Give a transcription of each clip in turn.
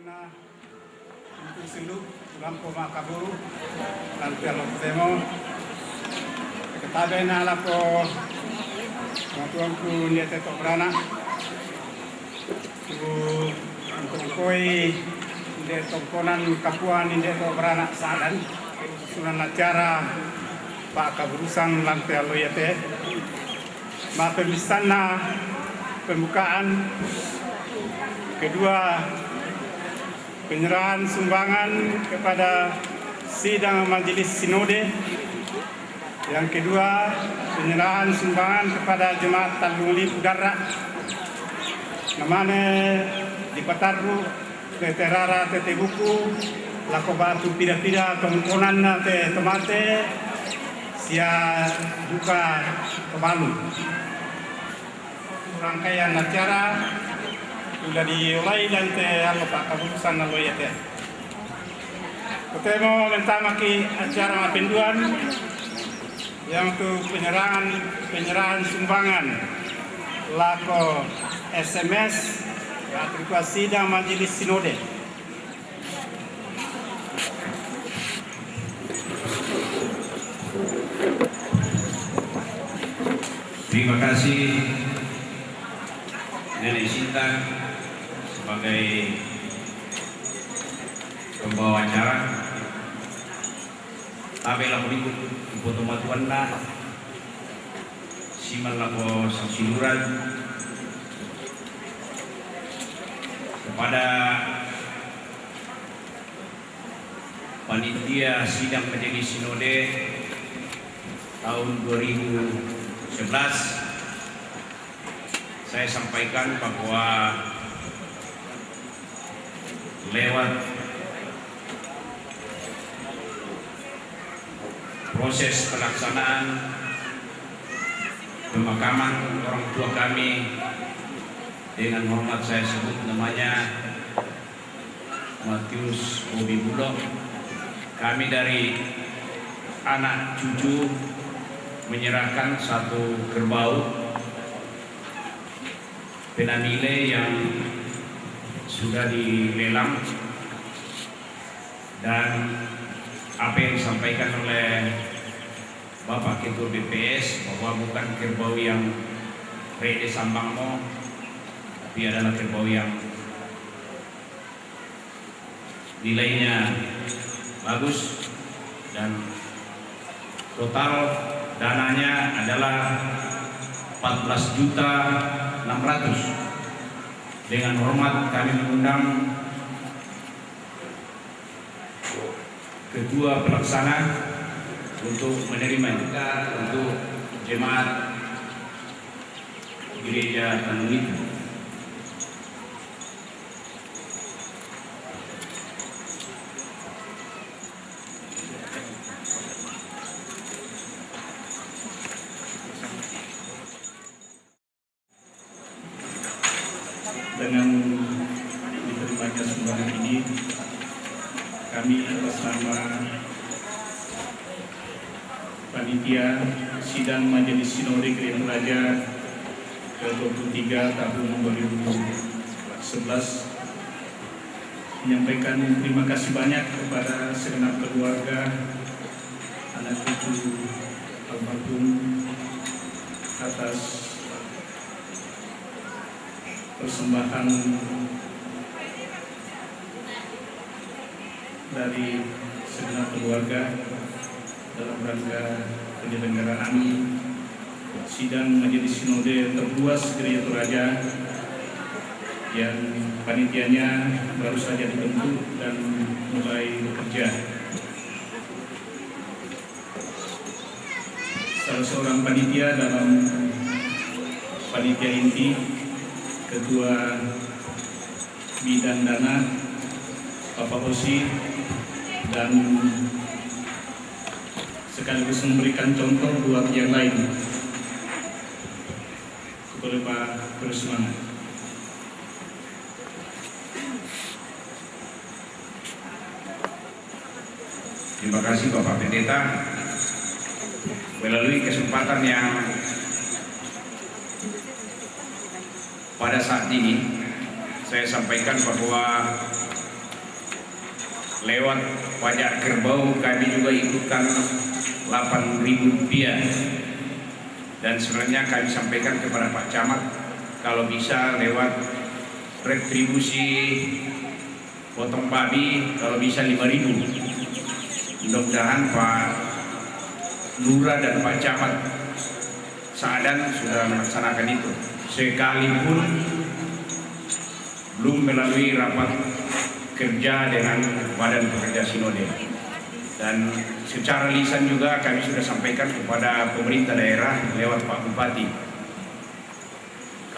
na untuk sinduk lampu makaburu nanti kalau temo ketabe na lako matuanku niat etok berana tu untuk koi de tongkonan kapuan de etok berana sadan sunan acara pak kaburusan lantai aloyate ma pemisana pembukaan kedua penyerahan sumbangan kepada sidang majelis sinode, yang kedua penyerahan sumbangan kepada jemaat Tanjung Udara namanya di Pataru Terara Tete Buku lako batu pida-pida kemungkinan te temate sia buka kebalu rangkaian acara sudah dimulai dan pak kabupaten Naloyate. Kita mau mentamaki acara penduan yang itu penyerahan sumbangan lako SMS atau sidang majelis sinode. Terima kasih Nenek Sinta sebagai pembawa acara. Tabela berikut foto matuanna simal lako sansiluran kepada panitia sidang majelis sinode tahun 2011. Saya sampaikan bahwa lewat proses pelaksanaan pemakaman orang tua kami, dengan hormat saya sebut namanya Matius Bobi Bulog, kami dari anak cucu menyerahkan satu kerbau penamile yang sudah dilelang, dan apa yang disampaikan oleh Bapak Ketua BPS bahwa bukan kerbau yang rede sambangmo, tapi adalah kerbau yang nilainya bagus, dan total dananya adalah 14.600.000. Dengan hormat kami mengundang Ketua Pelaksana untuk menerima juga untuk jemaat Gereja Tanjung itu. Dengan diterimanya sumbangan ini, kami bersama panitia sidang majelis sinode Gereja Raja ke-23 tahun 2011 menyampaikan terima kasih banyak kepada segenap keluarga, anak cucu almarhum atas persembahan dari segenap keluarga dalam rangka penyelenggaraan sidang majelis sinode terluas Gereja Toraja yang panitianya baru saja dibentuk dan mulai bekerja. Salah seorang panitia dalam panitia inti, Ketua Bidang Dana Bapak Osi, dan sekaligus memberikan contoh buat yang lain. Boleh Pak bersemangat. Terima kasih Bapak Pendeta. Melalui kesempatan yang pada saat ini saya sampaikan bahwa lewat pajak kerbau kami juga ikutkan Rp8.000, dan sebenarnya kami sampaikan kepada Pak Camat kalau bisa lewat retribusi potong babi kalau bisa 5.000. Mudah-mudahan Pak Lurah dan Pak Camat Saadan sudah melaksanakan itu, sekalipun belum melalui rapat kerja dengan Badan Pekerja Sinode. Dan secara lisan juga kami sudah sampaikan kepada pemerintah daerah lewat Pak Bupati,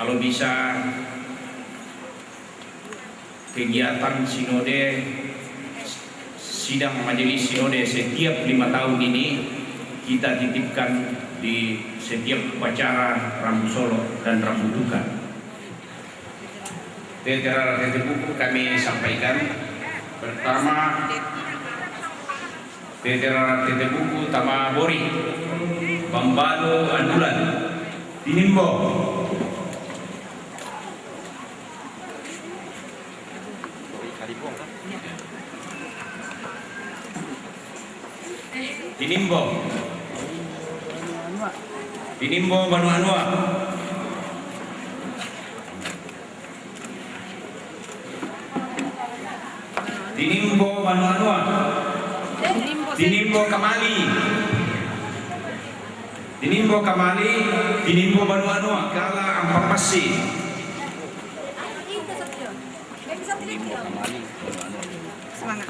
kalau bisa kegiatan sinode, sidang majelis sinode setiap 5 tahun ini kita titipkan di setiap upacara Rambu Solo dan Rambu Duka. Tetera buku kami sampaikan. Pertama, Tetera buku Tama Bori, Bambalo Andulan, Tinimbo, Tinimbo Banu Anua, Tinimbo Banu Anua, Tinimbo Kamali, Tinimbo Kamali, Tinimbo Banu Anua, Kala Ampapasi, Semangat.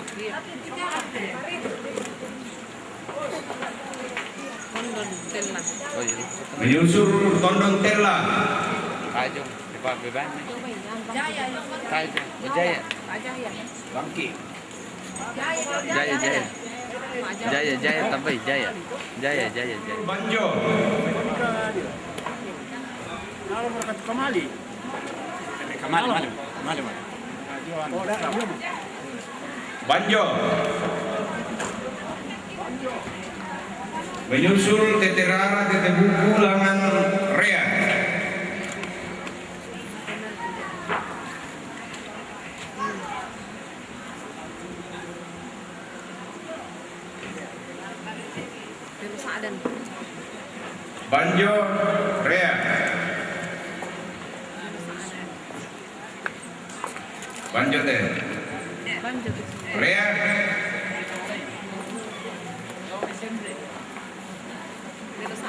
menyusul Tondon Tela, Bangki, Jaya tambah Jaya. Banjo, Banjo, menyusul Teterara Tetebuku Langan Rea, Banjo Rea, Banjo teh Rea,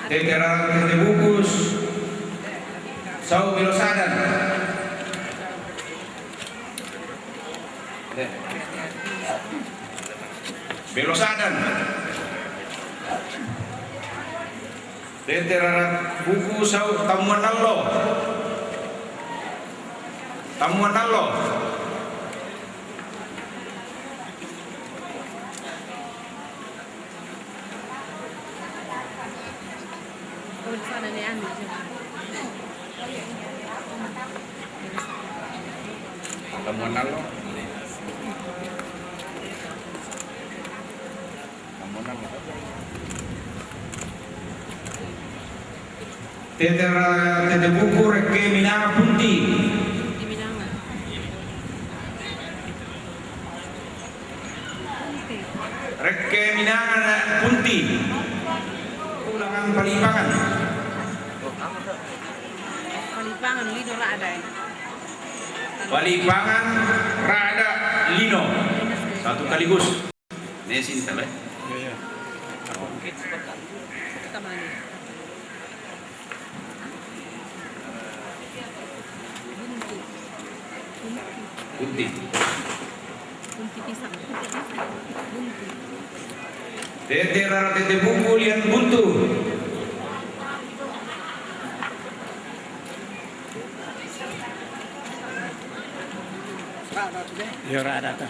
Teterara Tetebukus Sau Bilosadan, Bilosadan, Teterara Buku Sau Tamuan Nallo, Teterara Tetebuku Reke Minanga Punti, Reke Minanga Punti, Ulangan Palipangan, Lino lah ada. Palipangan Rada Lino, satu kaligus. Nesin salah. Bunti. Teterara Tetebuku Lian Buntu, Ya ada ta.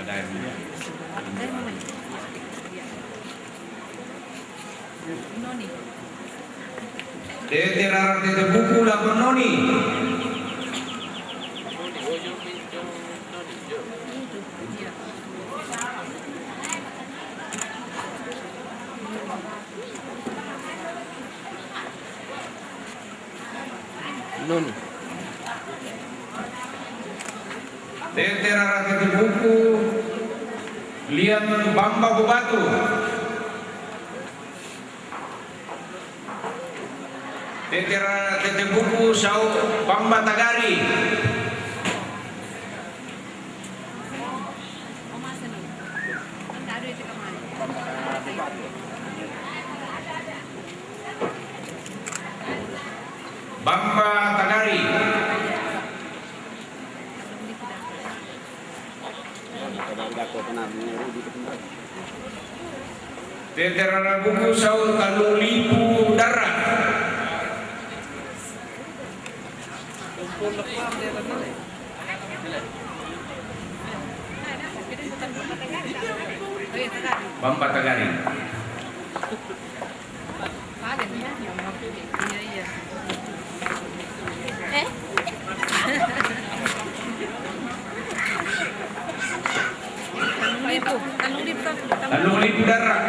ada yang Teterara Tetebuku Lakon Noni, Tetera tete buku Lian Bamba Bubatu. Tetera tete buku Sau Bamba Tagari. Oh, masa nih. Enggak ada itu kemana. Bamba Tagari. Tetera buku Sau Talulipu Darat. Oh iya, Tagari. Bamba Tagari. Paling ya. Iya, iya. Eh? Talulipu Darat.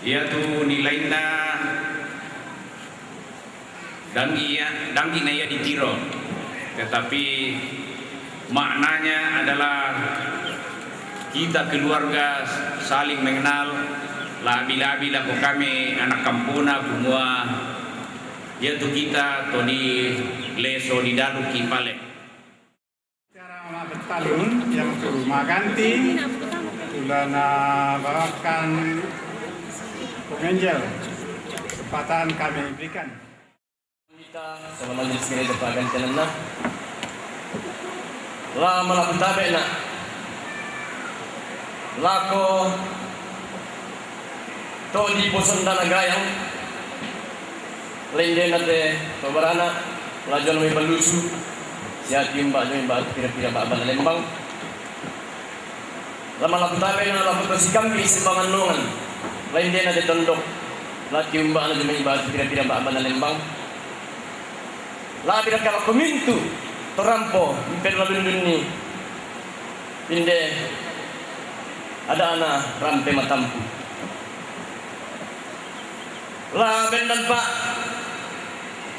Yaitu nilainya dangi naya ditiro, tetapi maknanya adalah kita keluarga saling mengenal. Labi-labi laku kami anak kampuna semua, yaitu kita Tony Leso di Dalu Kipale. Cara bertalun yang rumah ganti Tulana bawakan pengenjel kesempatan kami berikan. Kita sama majlis gereja Pagan Celana lama laku tabe na lako to di bosan dana gayang lende nate pabarana lajon may balusu siat yumba pira-pira ba Lembang lama laku tabe na laku sikampi simbangan nungan lende nate tondok lat yumba na may pira-pira ba Lembang labi kalau pemintu terampo impel labindun ni inde ada anak rampe matampu lah bendan pak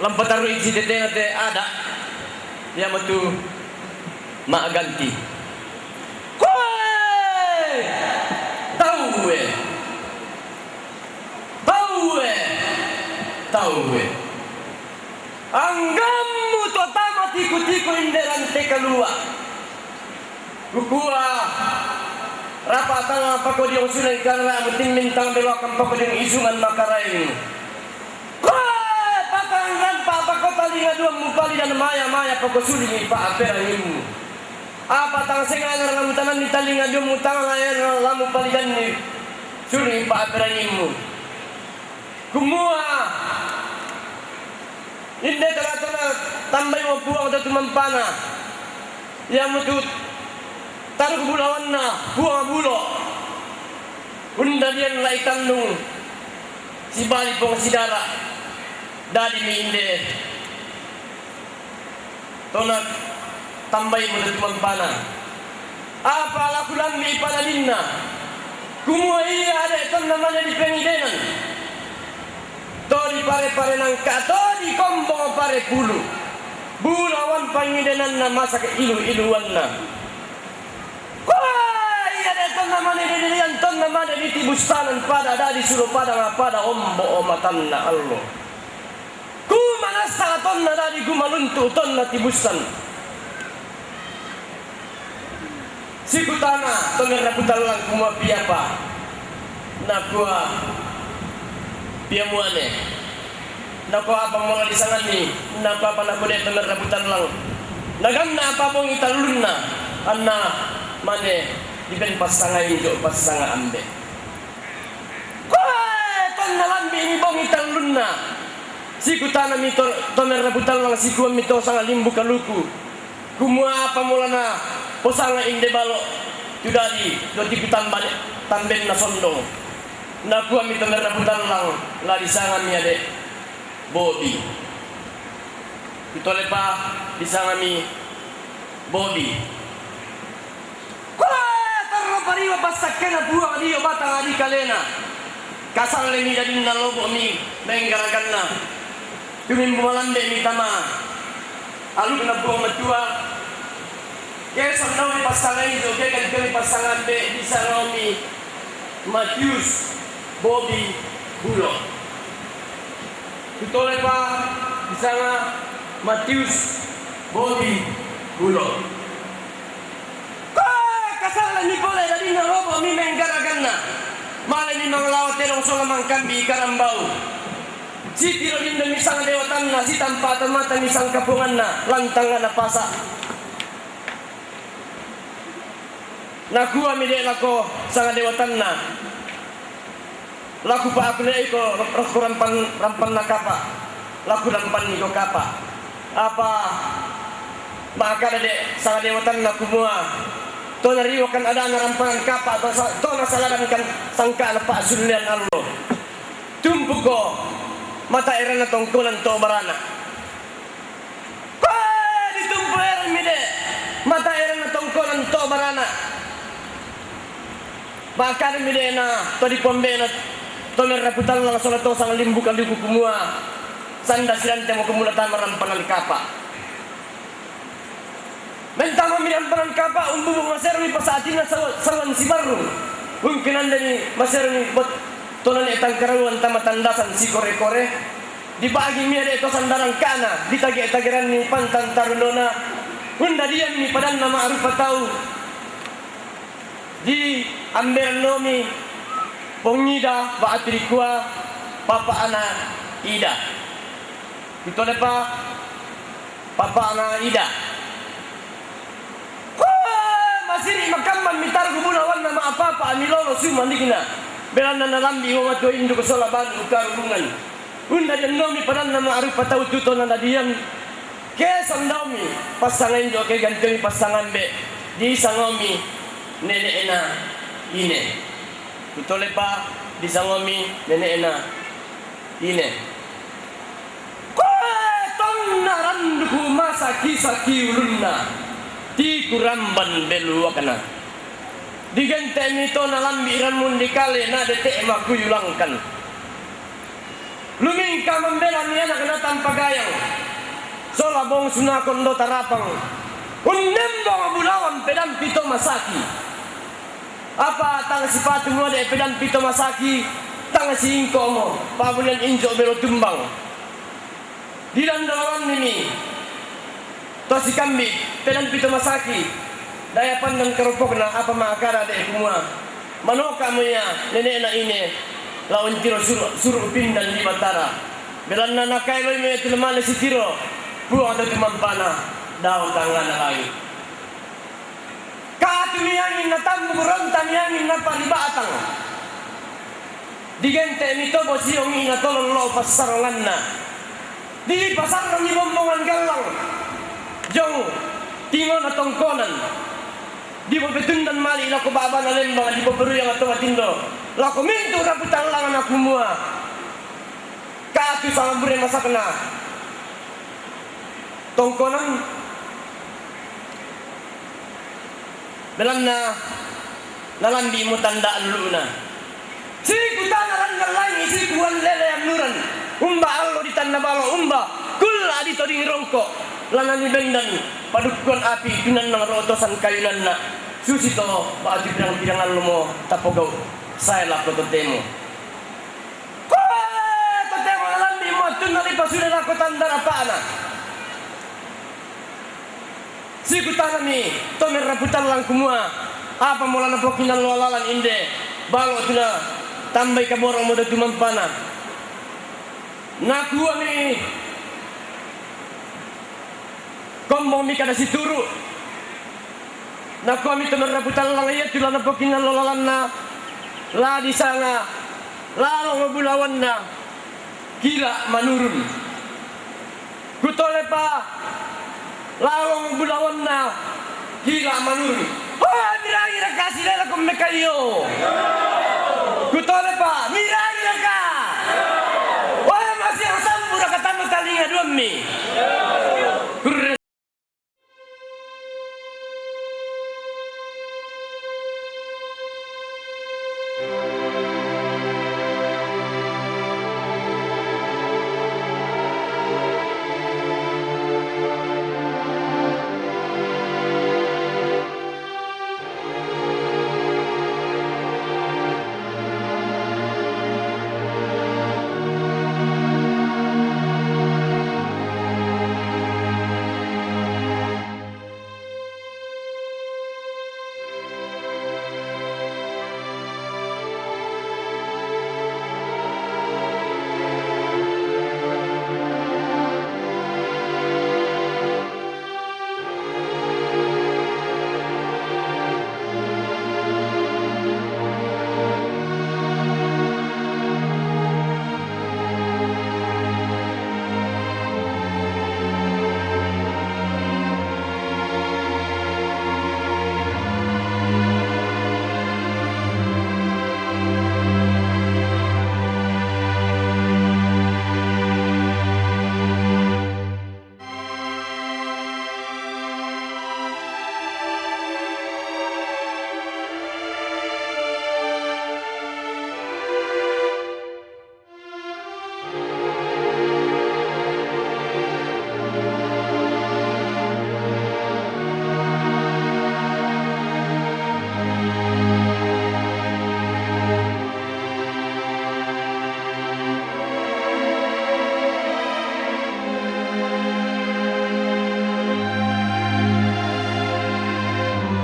lampataru isi tetena te ada dia metu mak ganti koe tahu anggamu totama tiku-tiku inderan te kalua kukua rapatan apa kau dia usulan karena mutin mintang belakang apa kau isungan makarain koe patanggan apa kau talinga dua mupali dan maya apa kau suling pa aperahimu apa tang sengan lamu tanan di talinga dua mutang air lamu pali dan ni suling pa aperahimu kumua inde teratana tambay mo buang atau tumampana yang mutut taruh bulawan na buang bulo unda dian lai tandung si bali pong si dara dari mi inde tonak tambay mo atau tumampana apa lakulan mi ipanadinna kumua iya ada itu namanya di pengidenan tori pare nang kato di kombong pare pulu bulawan pangidenan na masa ke iluan na wah iya deton namanya dilian ton namanya di tibustanan pada dari suruh pada ombo omatan na Allah ku manasa ton na dari ku maluntu ton na tibustan sikutana ton na raputalang kumua piapa na kuah piamuane nako apa mo di sana ni napa pa nako de tenar rabutan lang nagamna apa mo italunna anna mane diben pasangai jo pasanga ambe koe ton nalambi ini bong italunna sikutana mi tenar rabutan lang siku mi to sanga limbu kaluku kumua apa mulana posanga inde balo tudadi do dipitan balik tamben na sondong naku ami tenar rabutan lang lari sangan mi ade Bobby ito lepa di sangan mi Bobby Sika pasakena buang dia batang adi kalena. Kasal lemi dadin na lobo mi menggarakan na. Tumin bumalande mi tama. Alu kena buang matua. Kaya sandaw ni pasangan itu, kaya kami pasangan be di Sanomi Matius Bobby Bulog. Itulah Pak di sana Matius Bobby Bulog. Kasal ni boleh dari narobo mi menggarakan na. Malah ni manglawat terong solamang kambi karambau. Si tiro din na misang dewatan na, si tampatan mata misang kapungan na, lantangan na pasa. Nakuha mi de lako sang dewatan na. Laku pa ako na iko raku rampan na kapa. Laku rampan ni ko kapa. Apa maka de sang dewatan na kumua. To nariwakan ada na rampangan kapa to nasaladan kan sangka na pa sulian allo. Tumpu ko mata eran na tongkonan to barana. Ditumpu eran mi de mata eran na tongkonan to barana. Bakar mi de na to di pombe na to meraputan lang sola to sang limbu kali kumua. Sanda silante mo kumulatan rampangan kapa. Mentama mi rampangan kapa umbu maser mi pasatina sawan si baru. Mungkin anda ni maser ni bot tonan etang karawan tama tandasan si kore-kore. Dibagi mi ada to sandaran kana, ditagi-tagiran ni pantan tarunona. Unda dia ni padan nama arupa tahu. Di ambil nomi pongida ba atrikua papa ana ida. Itu lepa papa ana ida. Masih makamman mitar gubulawan nama apa-apa amilolo suma nikina. Belanda na lambi wa to indu ko sala ban ukarungan. Unda den nomi padan nama arupa tahu tuto na diam. Ke sandomi pasangan jo ke ganteng pasangan be di sangomi nenek ena ine. Betul lepa di sangomi nenek ena ine. Tong naranduku masa kisaki ulunna ti kuramban beluakana. Digante mito na lambiran mundi kale na dete makuyulangkan. Luming kamambela niya na kanatang pagayang. Solabong sunakondo tarapang. Unembong bulawan pedang pito masaki. Apa tang sipatu mo de pedang pito masaki, tang singko mo pabulan injo belo tumbang. Dilandawan nimi. To si kambi pedang pito masaki. Daya pandang kerupok na apa makara de kumua. Manoka mo ya nenek na ine. Lawan tiro suruh pindan di batara. Belan na nakailo mo ito naman si tiro. Buang atau tumampana daun tangan lagi. Katumiyangin na tamu rontamiyangin na palibatang. Digente mito bosiyong ina tolong lo pasarongan na. Di pasar ni bombongan galang. Jong tingon na tongkonan. Di mo betundan mali lako baba na lembang di beberu yang atau matindo. Lako mintu raputan langan aku mua. Katu sama bure masa kena. Tongkonan dalam na nalambi mo tandaan luna. Si kutanaran ng langit, si kuwan lele ang nuran. Umba allo di tanda balo, umba kula di toding rongko. Lanan ni bendan padukon api tunan ng rotosan kayunan na. Susi to baati pirang-pirangan mo tapogaw. Saya lah totemo. Totemo nalambi mo tunali pasunan ako tandaan apaan na. Si kutana mi, to meraputan lang kumua. Apa mula na pokinan lolalan inde. Balo tuna tambay kaborong mo da tumampana. Nakuha mi. Kombong mi kada si turu. Nakuha mi to meraputan lang iya tula na pokinan lolalan na. La di sana. Lalo mabulawan na. Gila manurun. Kutole pa. Lalong bulawan na gila manur. Miragi na kasih lela kung mekayo. Kutole pa, miragi na ka. Masih ang sambura katama talinga doon mi. Thank